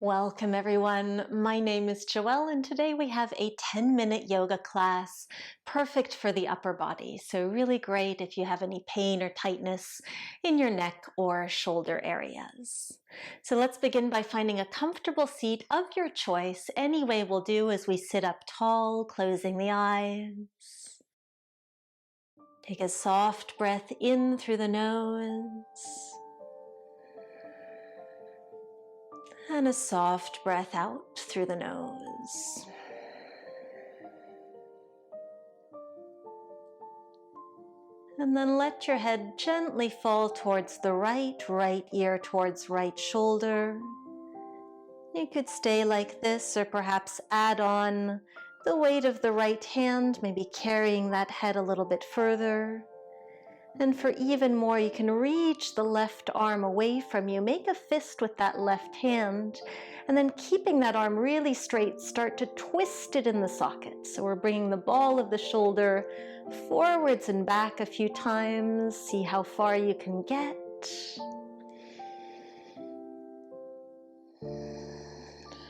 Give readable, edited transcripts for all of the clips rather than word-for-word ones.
Welcome everyone. My name is Joelle and today we have a 10-minute yoga class perfect for the upper body. So really great if you have any pain or tightness in your neck or shoulder areas. So let's begin by finding a comfortable seat of your choice. Any way will do as we sit up tall, closing the eyes. Take a soft breath in through the nose. And a soft breath out through the nose. And then let your head gently fall towards the right ear towards right shoulder. You could stay like this or perhaps add on the weight of the right hand, maybe carrying that head a little bit further. And for even more, you can reach the left arm away from you. Make a fist with that left hand, and then keeping that arm really straight, start to twist it in the socket. So we're bringing the ball of the shoulder forwards and back a few times. See how far you can get.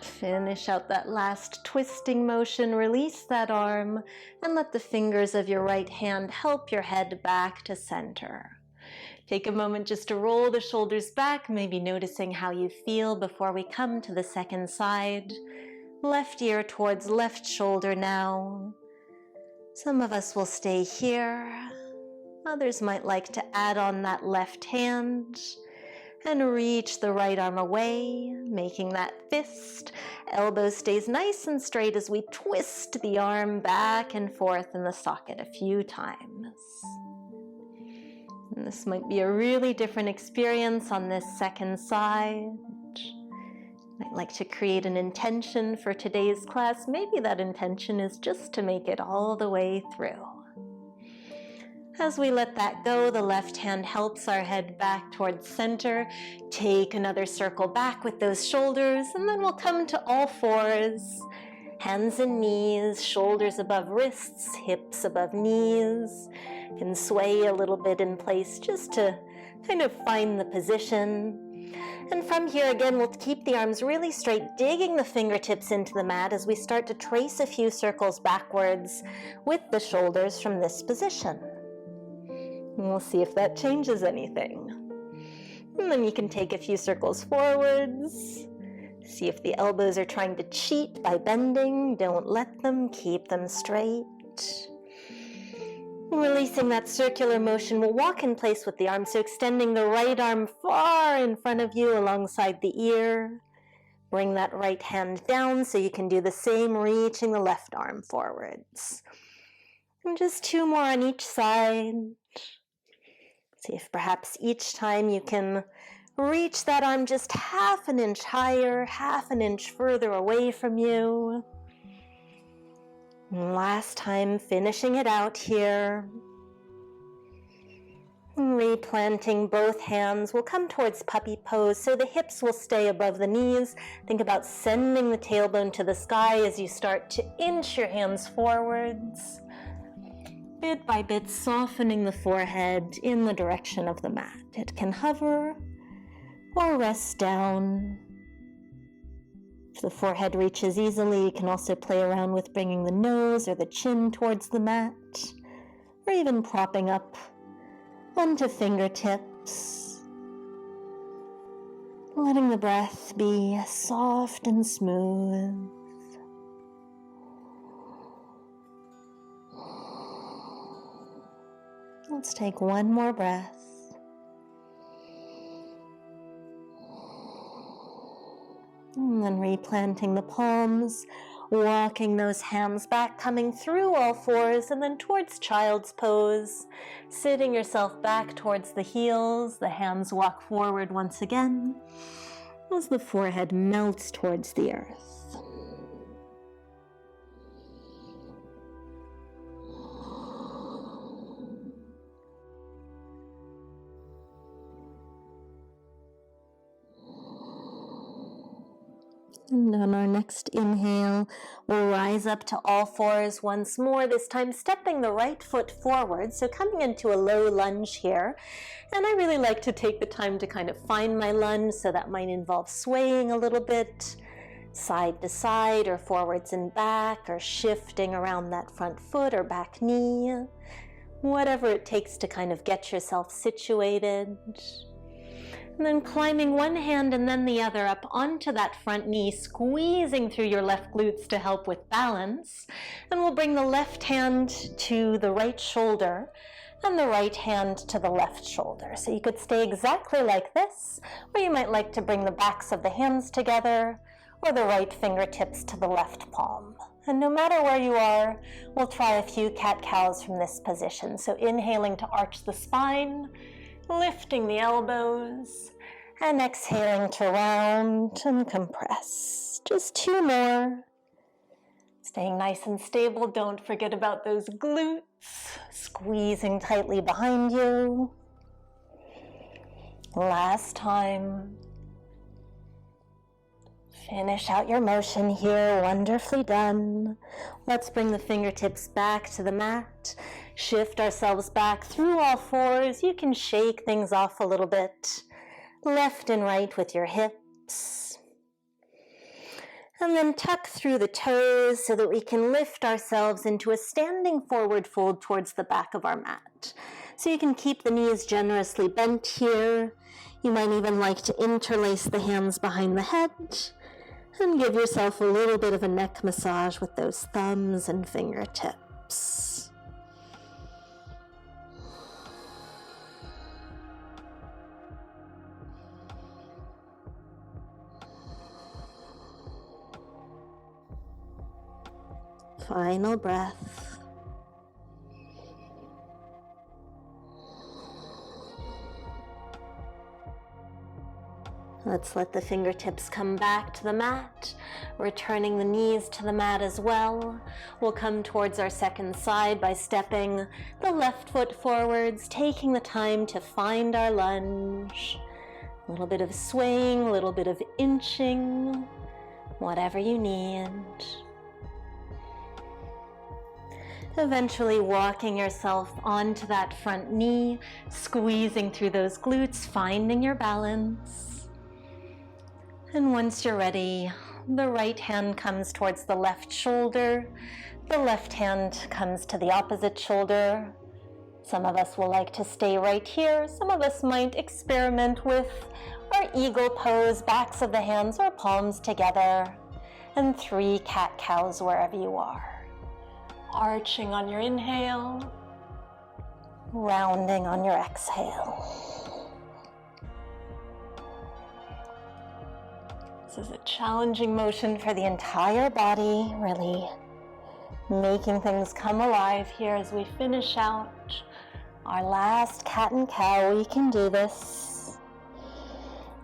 Finish out that last twisting motion, release that arm, and let the fingers of your right hand help your head back to center. Take a moment just to roll the shoulders back, maybe noticing how you feel before we come to the second side. Left ear towards left shoulder now. Some of us will stay here. Others might like to add on that left hand and reach the right arm away, making that fist. Elbow stays nice and straight as we twist the arm back and forth in the socket a few times. And this might be a really different experience on this second side. I'd like to create an intention for today's class. Maybe that intention is just to make it all the way through. As we let that go, the left hand helps our head back towards center. Take another circle back with those shoulders, and then we'll come to all fours. Hands and knees, shoulders above wrists, hips above knees. You can sway a little bit in place just to kind of find the position. And from here again, we'll keep the arms really straight, digging the fingertips into the mat as we start to trace a few circles backwards with the shoulders from this position. And we'll see if that changes anything. And then you can take a few circles forwards. See if the elbows are trying to cheat by bending. Don't let them, keep them straight. Releasing that circular motion, we'll walk in place with the arm, so extending the right arm far in front of you alongside the ear. Bring that right hand down so you can do the same, reaching the left arm forwards. And just two more on each side. See if perhaps each time you can reach that arm just half an inch higher, half an inch further away from you. And last time, finishing it out here. Replanting both hands, we'll come towards puppy pose, so the hips will stay above the knees. Think about sending the tailbone to the sky as you start to inch your hands forwards. Bit by bit, softening the forehead in the direction of the mat. It can hover or rest down. If the forehead reaches easily, you can also play around with bringing the nose or the chin towards the mat, or even propping up onto fingertips. Letting the breath be soft and smooth. Let's take one more breath. And then replanting the palms, walking those hands back, coming through all fours, and then towards child's pose. Sitting yourself back towards the heels, the hands walk forward once again, as the forehead melts towards the earth. And on our next inhale, we'll rise up to all fours once more, this time stepping the right foot forward, so coming into a low lunge here. And I really like to take the time to kind of find my lunge, so that might involve swaying a little bit, side to side or forwards and back, or shifting around that front foot or back knee. Whatever it takes to kind of get yourself situated. And then climbing one hand and then the other up onto that front knee, squeezing through your left glutes to help with balance. And we'll bring the left hand to the right shoulder and the right hand to the left shoulder. So you could stay exactly like this, or you might like to bring the backs of the hands together, or the right fingertips to the left palm. And no matter where you are, we'll try a few cat-cows from this position. So inhaling to arch the spine, lifting the elbows, and exhaling to round and compress. Just 2 more. Staying nice and stable. Don't forget about those glutes, squeezing tightly behind you. Last time. Finish out your motion here, wonderfully done. Let's bring the fingertips back to the mat. Shift ourselves back through all fours. You can shake things off a little bit, left and right with your hips. And then tuck through the toes so that we can lift ourselves into a standing forward fold towards the back of our mat. So you can keep the knees generously bent here. You might even like to interlace the hands behind the head and give yourself a little bit of a neck massage with those thumbs and fingertips. Final breath. Let's let the fingertips come back to the mat, returning the knees to the mat as well. We'll come towards our second side by stepping the left foot forwards, taking the time to find our lunge. A little bit of swaying, a little bit of inching, whatever you need. Eventually walking yourself onto that front knee, squeezing through those glutes, finding your balance. And once you're ready, the right hand comes towards the left shoulder, the left hand comes to the opposite shoulder. Some of us will like to stay right here. Some of us might experiment with our eagle pose, backs of the hands or palms together, and 3 cat-cows wherever you are. Arching on your inhale, rounding on your exhale. This is a challenging motion for the entire body, really making things come alive here as we finish out our last cat and cow. We can do this.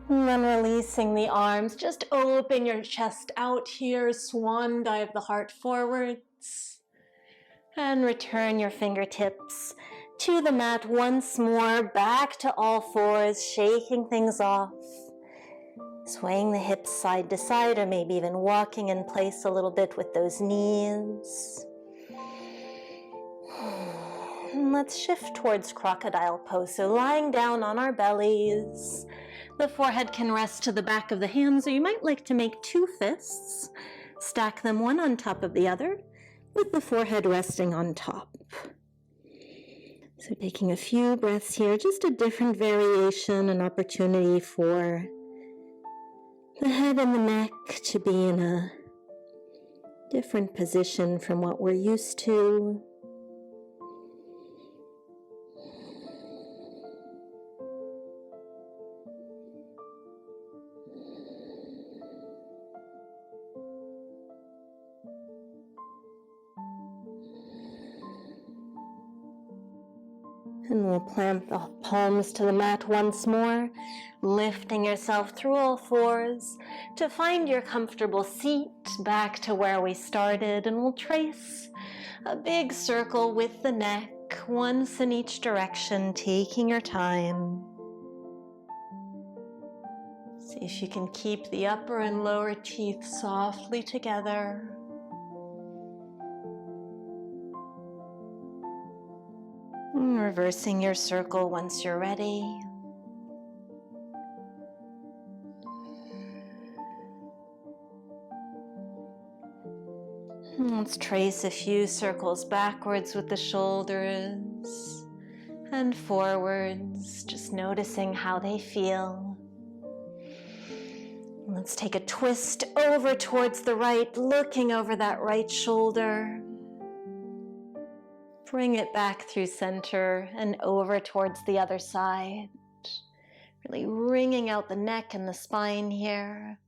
And then releasing the arms, just open your chest out here, swan dive the heart forwards. And return your fingertips to the mat once more, back to all fours, shaking things off. Swaying the hips side to side, or maybe even walking in place a little bit with those knees. And let's shift towards crocodile pose. So lying down on our bellies, the forehead can rest to the back of the hands, or you might like to make 2 fists, stack them one on top of the other, with the forehead resting on top. So taking a few breaths here, just a different variation, an opportunity for the head and the neck to be in a different position from what we're used to. And we'll plant the palms to the mat once more, lifting yourself through all fours to find your comfortable seat back to where we started. And we'll trace a big circle with the neck, once in each direction, taking your time. See if you can keep the upper and lower teeth softly together. And reversing your circle once you're ready. Let's trace a few circles backwards with the shoulders and forwards, just noticing how they feel. Let's take a twist over towards the right, looking over that right shoulder. Bring it back through center and over towards the other side. Really wringing out the neck and the spine here.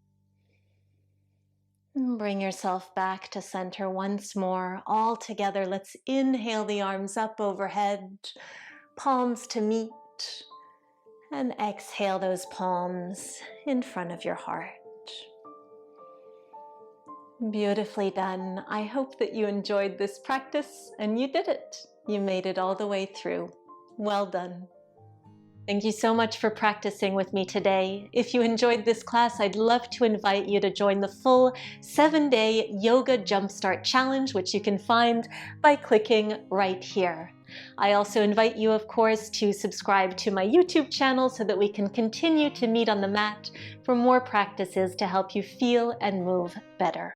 Bring yourself back to center once more. All together, let's inhale the arms up overhead, palms to meet, and exhale those palms in front of your heart. Beautifully done. I hope that you enjoyed this practice and you did it. You made it all the way through. Well done. Thank you so much for practicing with me today. If you enjoyed this class, I'd love to invite you to join the full 7-day Yoga Jumpstart Challenge, which you can find by clicking right here. I also invite you, of course, to subscribe to my YouTube channel so that we can continue to meet on the mat for more practices to help you feel and move better.